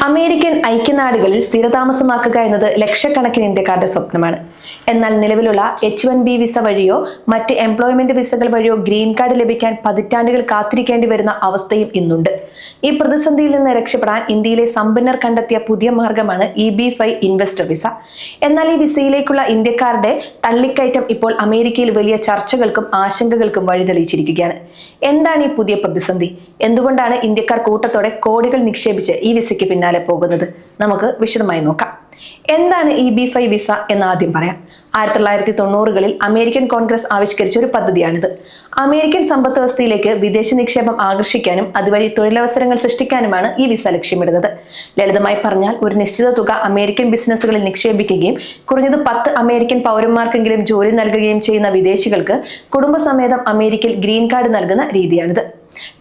American ഐക്യനാടുകളിൽ സ്ഥിരതാമസമാക്കുക എന്നത് ലക്ഷക്കണക്കിന് ഇന്ത്യക്കാരുടെ സ്വപ്നമാണ്. എന്നാൽ നിലവിലുള്ള H-1B വിസ വഴിയോ മറ്റ് എംപ്ലോയ്മെന്റ് വിസകൾ വഴിയോ ഗ്രീൻ കാർഡ് ലഭിക്കാൻ പതിറ്റാണ്ടുകൾ കാത്തിരിക്കേണ്ടി വരുന്ന അവസ്ഥയും ഇന്നുണ്ട്. ഈ പ്രതിസന്ധിയിൽ നിന്ന് രക്ഷപ്പെടാൻ ഇന്ത്യയിലെ സമ്പന്നർ കണ്ടെത്തിയ പുതിയ മാർഗമാണ് EB-5 ഇൻവെസ്റ്റർ വിസ. എന്നാൽ ഈ വിസയിലേക്കുള്ള ഇന്ത്യക്കാരുടെ തള്ളിക്കയറ്റം ഇപ്പോൾ അമേരിക്കയിൽ വലിയ ചർച്ചകൾക്കും ആശങ്കകൾക്കും വഴിതെളിയിച്ചിരിക്കുകയാണ്. എന്താണ് ഈ പുതിയ പ്രതിസന്ധി? എന്തുകൊണ്ടാണ് ഇന്ത്യക്കാർ കൂട്ടത്തോടെ കോടികൾ നിക്ഷേപിച്ച് ഈ വിസയ്ക്ക് പിന്നാലെ പോകുന്നത്? നമുക്ക് വിശദമായി നോക്കാം. എന്താണ് EB-5 വിസ എന്ന് ആദ്യം പറയാം. 1990കളിൽ അമേരിക്കൻ കോൺഗ്രസ് ആവിഷ്കരിച്ച ഒരു പദ്ധതിയാണിത്. അമേരിക്കൻ സമ്പദ് വ്യവസ്ഥയിലേക്ക് വിദേശ നിക്ഷേപം ആകർഷിക്കാനും അതുവഴി തൊഴിലവസരങ്ങൾ സൃഷ്ടിക്കാനുമാണ് ഈ വിസ ലക്ഷ്യമിടുന്നത്. ലളിതമായി പറഞ്ഞാൽ, ഒരു നിശ്ചിത തുക അമേരിക്കൻ ബിസിനസ്സുകളിൽ നിക്ഷേപിക്കുകയും കുറഞ്ഞത് 10 അമേരിക്കൻ പൗരന്മാർക്കെങ്കിലും ജോലി നൽകുകയും ചെയ്യുന്ന വിദേശികൾക്ക് കുടുംബസമേതം അമേരിക്കയിൽ ഗ്രീൻ കാർഡ് നൽകുന്ന രീതിയാണിത്.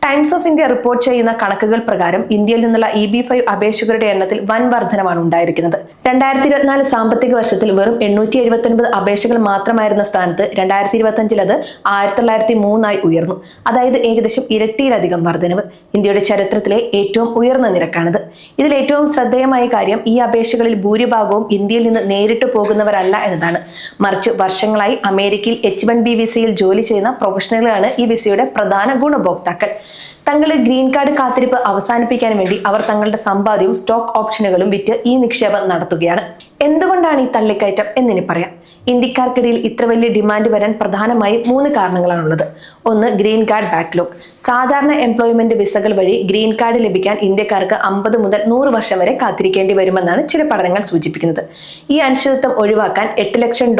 ടൈംസ് ഓഫ് ഇന്ത്യ റിപ്പോർട്ട് ചെയ്യുന്ന കണക്കുകൾ പ്രകാരം ഇന്ത്യയിൽ നിന്നുള്ള EB-5 അപേക്ഷകരുടെ എണ്ണത്തിൽ വൻ വർധനമാണ് ഉണ്ടായിരിക്കുന്നത്. 2024 സാമ്പത്തിക വർഷത്തിൽ വെറും 879 അപേക്ഷകൾ മാത്രമായിരുന്ന സ്ഥാനത്ത് 2025 അത് 1903 ഉയർന്നു. അതായത് ഏകദേശം ഇരട്ടിയിലധികം വർധനവ്. ഇന്ത്യയുടെ ചരിത്രത്തിലെ ഏറ്റവും ഉയർന്ന നിരക്കാണിത്. ഇതിൽ ഏറ്റവും ശ്രദ്ധേയമായ കാര്യം, ഈ അപേക്ഷകളിൽ ഭൂരിഭാഗവും ഇന്ത്യയിൽ നിന്ന് നേരിട്ട് പോകുന്നവരല്ല എന്നതാണ്. മറിച്ച് വർഷങ്ങളായി അമേരിക്കയിൽ H-1B വിസയിൽ ജോലി ചെയ്യുന്ന പ്രൊഫഷണലുകളാണ് ഈ വിസയുടെ പ്രധാന ഗുണഭോക്താക്കൾ. തങ്ങളുടെ ഗ്രീൻ കാർഡ് കാത്തിരിപ്പ് അവസാനിപ്പിക്കാൻ വേണ്ടി അവർ തങ്ങളുടെ സമ്പാദ്യവും സ്റ്റോക്ക് ഓപ്ഷനുകളും വിറ്റ് ഈ നിക്ഷേപം നടത്തുകയാണ്. എന്തുകൊണ്ടാണ് ഈ തള്ളിക്കയറ്റം എന്നിനി പറയാം. ഇന്ത്യക്കാർക്കിടയിൽ ഇത്ര വലിയ ഡിമാൻഡ് വരാൻ പ്രധാനമായും 3 കാരണങ്ങളാണുള്ളത്. ഒന്ന്, ഗ്രീൻ കാർഡ് ബാക്ക്ലോഗ്. സാധാരണ എംപ്ലോയ്മെന്റ് വിസകൾ വഴി ഗ്രീൻ കാർഡ് ലഭിക്കാൻ ഇന്ത്യക്കാർക്ക് 50 മുതൽ 100 വർഷം വരെ കാത്തിരിക്കേണ്ടി വരുമെന്നാണ് ചില പഠനങ്ങൾ സൂചിപ്പിക്കുന്നത്. ഈ അനിശ്ചിതത്വം ഒഴിവാക്കാൻ $8 ലക്ഷം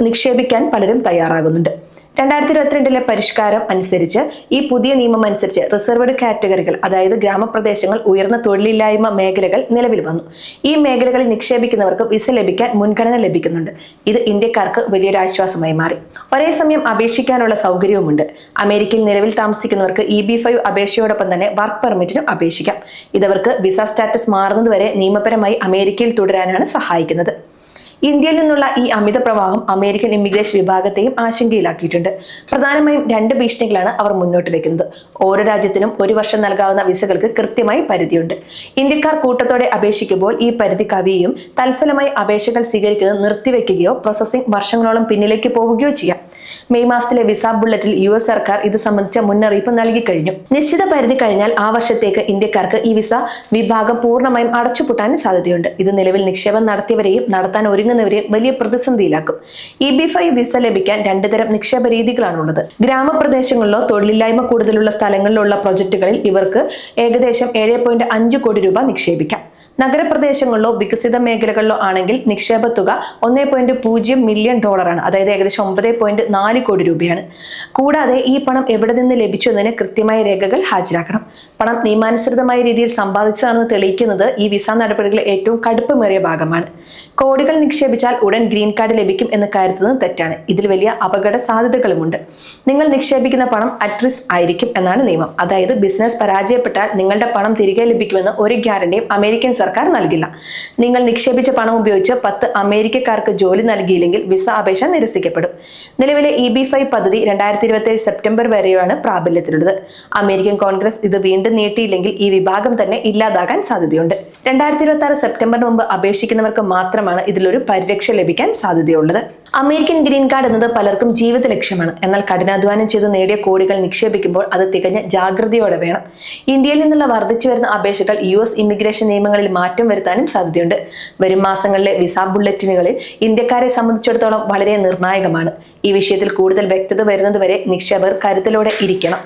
നിക്ഷേപിക്കാൻ പലരും തയ്യാറാകുന്നുണ്ട്. 2022 പരിഷ്കാരം അനുസരിച്ച്, ഈ പുതിയ നിയമം അനുസരിച്ച് റിസർവ്ഡ് കാറ്റഗറികൾ, അതായത് ഗ്രാമപ്രദേശങ്ങൾ, ഉയർന്ന തൊഴിലില്ലായ്മ മേഖലകൾ നിലവിൽ വന്നു. ഈ മേഖലകളിൽ നിക്ഷേപിക്കുന്നവർക്ക് വിസ ലഭിക്കാൻ മുൻഗണന ലഭിക്കുന്നുണ്ട്. ഇത് ഇന്ത്യക്കാർക്ക് വലിയൊരു ആശ്വാസമായി മാറി. ഒരേ സമയം അപേക്ഷിക്കാനുള്ള സൗകര്യവുമുണ്ട്. അമേരിക്കയിൽ നിലവിൽ താമസിക്കുന്നവർക്ക് EB-5 അപേക്ഷയോടൊപ്പം തന്നെ വർക്ക് പെർമിറ്റിനും അപേക്ഷിക്കാം. ഇതവർക്ക് വിസ സ്റ്റാറ്റസ് മാറുന്നതുവരെ നിയമപരമായി അമേരിക്കയിൽ തുടരാനാണ് സഹായിക്കുന്നത്. ഇന്ത്യയിൽ നിന്നുള്ള ഈ അമിത പ്രവാഹം അമേരിക്കൻ ഇമിഗ്രേഷൻ വിഭാഗത്തെയും ആശങ്കയിലാക്കിയിട്ടുണ്ട്. പ്രധാനമായും 2 ഭീഷണികളാണ് അവർ മുന്നോട്ട് വെക്കുന്നത്. ഓരോ രാജ്യത്തിനും 1 വർഷം നൽകാവുന്ന വിസകൾക്ക് കൃത്യമായി പരിധിയുണ്ട്. ഇന്ത്യക്കാർ കൂട്ടത്തോടെ അപേക്ഷിക്കുമ്പോൾ ഈ പരിധി കവിയുകയും തൽഫലമായി അപേക്ഷകൾ സ്വീകരിക്കുന്നത് നിർത്തിവെക്കുകയോ പ്രോസസ്സിംഗ് വർഷങ്ങളോളം പിന്നിലേക്ക് പോവുകയോ ചെയ്യാം. മെയ് മാസത്തിലെ വിസ ബുള്ളറ്റിൽ US സർക്കാർ ഇത് സംബന്ധിച്ച മുന്നറിയിപ്പ് നൽകി കഴിഞ്ഞു. നിശ്ചിത പരിധി കഴിഞ്ഞാൽ ആ വർഷത്തേക്ക് ഇന്ത്യക്കാർക്ക് ഈ വിസ വിഭാഗം പൂർണ്ണമായും അടച്ചുപൂട്ടാൻ സാധ്യതയുണ്ട്. ഇത് നിലവിൽ നിക്ഷേപം നടത്തിയവരെയും നടത്താൻ ഒരുങ്ങുന്നവരെയും വലിയ പ്രതിസന്ധിയിലാക്കും. EB-5 വിസ ലഭിക്കാൻ 2 തരം നിക്ഷേപ രീതികളാണുള്ളത്. ഗ്രാമപ്രദേശങ്ങളിലോ തൊഴിലില്ലായ്മ കൂടുതലുള്ള സ്ഥലങ്ങളിലുള്ള പ്രൊജക്ടുകളിൽ ഇവർക്ക് ഏകദേശം 7.5 കോടി രൂപ നിക്ഷേപിക്കാം. നഗരപ്രദേശങ്ങളിലോ വികസിത മേഖലകളിലോ ആണെങ്കിൽ നിക്ഷേപ തുക $1.0 മില്യൺ ആണ്. അതായത് ഏകദേശം 9.4 കോടി രൂപയാണ്. കൂടാതെ ഈ പണം എവിടെ നിന്ന് ലഭിച്ചു എന്നതിന് കൃത്യമായ രേഖകൾ ഹാജരാക്കണം. പണം നിയമാനുസൃതമായ രീതിയിൽ സമ്പാദിച്ചതാണെന്ന് തെളിയിക്കുന്നത് ഈ വിസ നടപടികളിലെ ഏറ്റവും കടുപ്പമേറിയ ഭാഗമാണ്. കോടികൾ നിക്ഷേപിച്ചാൽ ഉടൻ ഗ്രീൻ കാർഡ് ലഭിക്കും എന്ന് കരുതുന്നത് തെറ്റാണ്. ഇതിൽ വലിയ അപകട സാധ്യതകളുമുണ്ട്. നിങ്ങൾ നിക്ഷേപിക്കുന്ന പണം അറ്റ് റിസ്ക് ആയിരിക്കും എന്നാണ് നിയമം. അതായത് ബിസിനസ് പരാജയപ്പെട്ടാൽ നിങ്ങളുടെ പണം തിരികെ ലഭിക്കുമെന്ന് ഒരു ഗ്യാരണ്ടിയും അമേരിക്കൻ സർക്കാർ നൽകില്ല. നിങ്ങൾ നിക്ഷേപിച്ച പണം ഉപയോഗിച്ച് 10 അമേരിക്കക്കാർക്ക് ജോലി നൽകിയില്ലെങ്കിൽ വിസ അപേക്ഷ നിരസിക്കപ്പെടും. നിലവിലെ EB-5 പദ്ധതി 2027 സെപ്റ്റംബർ വരെയാണ് പ്രാബല്യത്തിലുള്ളത്. അമേരിക്കൻ കോൺഗ്രസ് ഇത് വീണ്ടും നീട്ടിയില്ലെങ്കിൽ ഈ വിഭാഗം തന്നെ ഇല്ലാതാകാൻ സാധ്യതയുണ്ട്. 2026 സെപ്റ്റംബറിന് മുമ്പ് അപേക്ഷിക്കുന്നവർക്ക് മാത്രമാണ് ഇതിലൊരു പരിരക്ഷ ലഭിക്കാൻ സാധ്യതയുള്ളത്. അമേരിക്കൻ ഗ്രീൻ കാർഡ് എന്നത് പലർക്കും ജീവിത ലക്ഷ്യമാണ്. എന്നാൽ കഠിനാധ്വാനം ചെയ്ത് നേടിയ കോടികൾ നിക്ഷേപിക്കുമ്പോൾ അത് തികഞ്ഞ ജാഗ്രതയോടെ വേണം. ഇന്ത്യയിൽ നിന്നുള്ള വർദ്ധിച്ചു വരുന്ന അപേക്ഷകൾ US ഇമിഗ്രേഷൻ നിയമങ്ങളിൽ മാറ്റം വരുത്താനും സാധ്യതയുണ്ട്. വരും മാസങ്ങളിലെ വിസ ബുള്ളറ്റിനുകളിൽ ഇന്ത്യക്കാരെ സംബന്ധിച്ചിടത്തോളം വളരെ നിർണായകമാണ്. ഈ വിഷയത്തിൽ കൂടുതൽ വ്യക്തത വരുന്നതുവരെ നിക്ഷേപകർ കരുതലോടെ ഇരിക്കണം.